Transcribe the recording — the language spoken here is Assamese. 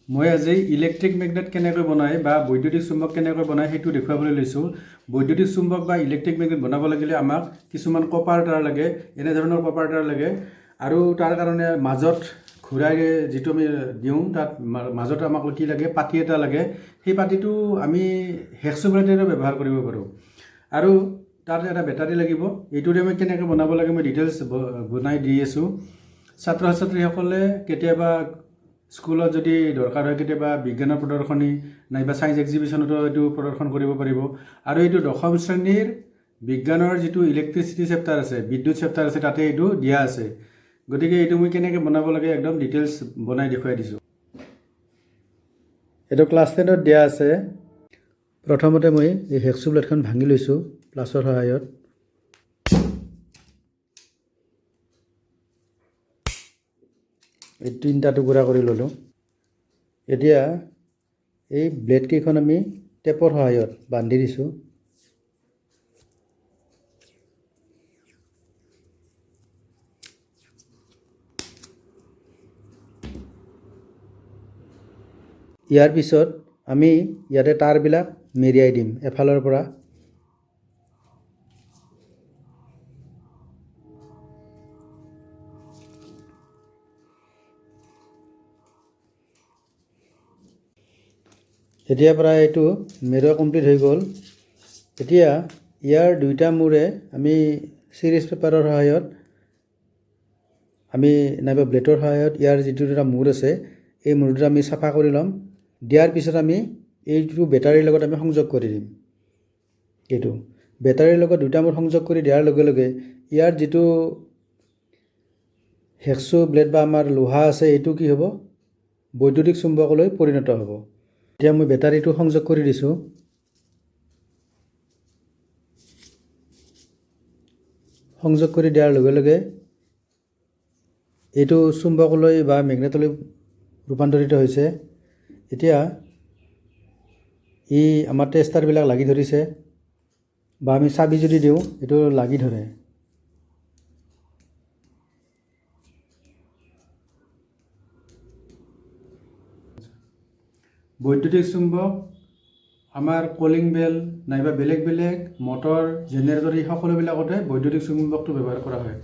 মই আজি ইলেক্ট্ৰিক মেগনেট কেনেকৈ বনায় বা বৈদ্যুতিক চুম্বক কেনেকৈ বনায় সেইটো দেখুৱাবলৈ লৈছোঁ। বৈদ্যুতিক চুম্বক বা ইলেক্ট্ৰিক মেগনেট বনাব লাগিলে আমাক কিছুমান কপাৰ তাঁৰ লাগে, এনেধৰণৰ কপাৰ তাঁৰ লাগে আৰু তাৰ কাৰণে মাজত ঘূৰাই যিটো আমি দিওঁ তাত মাজত আমাক কি লাগে, পাতি এটা লাগে। সেই পাতিটো আমি হেক্সোব্লেডেৰে ব্যৱহাৰ কৰিব পাৰোঁ আৰু তাত এটা বেটাৰী লাগিব। এইটোৰে আমি কেনেকৈ বনাব লাগে মই ডিটেইলছ বনাই দি আছোঁ। ছাত্ৰ ছাত্ৰীসকলে কেতিয়াবা স্কুলত যদি দৰকাৰ হয়, কেতিয়াবা বিজ্ঞানৰ প্ৰদৰ্শনী নাইবা ছায়েন্স এক্সিবিশ্যনতো এইটো প্ৰদৰ্শন কৰিব পাৰিব। আৰু এইটো 10ম শ্ৰেণীৰ বিজ্ঞানৰ যিটো ইলেক্ট্ৰিচিটি চেপ্টাৰ আছে, বিদ্যুৎ চেপ্টাৰ আছে, তাতে এইটো দিয়া আছে। গতিকে এইটো মই কেনেকৈ বনাব লাগে একদম ডিটেইলছ বনাই দেখুৱাই দিছোঁ। এইটো ক্লাছ 10ত দিয়া আছে। প্ৰথমতে মই এই হেক্সোব্লেডখন ভাঙি লৈছোঁ প্লাছৰ সহায়ত। এই 3টা টুকুৰা কৰি ল'লোঁ। এতিয়া এই ব্লেডকেইখন আমি টেপৰ সহায়ত বান্ধি দিছোঁ। ইয়াৰ পিছত আমি ইয়াতে তাঁৰবিলাক মেৰিয়াই দিম এফালৰ পৰা। এতিয়াৰ পৰা এইটো মেৰুৱা কমপ্লিট হৈ গ'ল। এতিয়া ইয়াৰ 2টা মূৰে আমি চিৰিজ পেপাৰৰ সহায়ত নাইবা ব্লেডৰ সহায়ত ইয়াৰ যিটো 2টা মূৰ আছে এই মূৰ দুটা আমি চাফা কৰি ল'ম। দিয়াৰ পিছত আমি এইটো বেটাৰীৰ লগত আমি সংযোগ কৰি দিম। এইটো বেটাৰীৰ লগত 2টা মূৰ সংযোগ কৰি দিয়াৰ লগে লগে ইয়াৰ যিটো হেক্সো ব্লেড বা আমাৰ লোহা আছে এইটো কি হ'ব, বৈদ্যুতিক চুম্বকলৈ পৰিণত হ'ব। এতিয়া মই বেটাৰীটো সংযোগ কৰি দিছোঁ। সংযোগ কৰি দিয়াৰ লগে লগে এইটো চুম্বকলৈ বা মেগনেটলৈ ৰূপান্তৰিত হৈছে। এতিয়া আমাৰ টেষ্টাৰবিলাক লাগি ধৰিছে বা আমি চাবি যদি দিওঁ এইটো লাগি ধৰে। বৈদ্যুতিক চুম্বক আমাৰ কলিং বেল নাইবা বেলেগ বেলেগ মটৰ, জেনেৰেটৰ এই সকলোবিলাকতে বৈদ্যুতিক চুম্বকটো ব্যৱহাৰ কৰা হয়।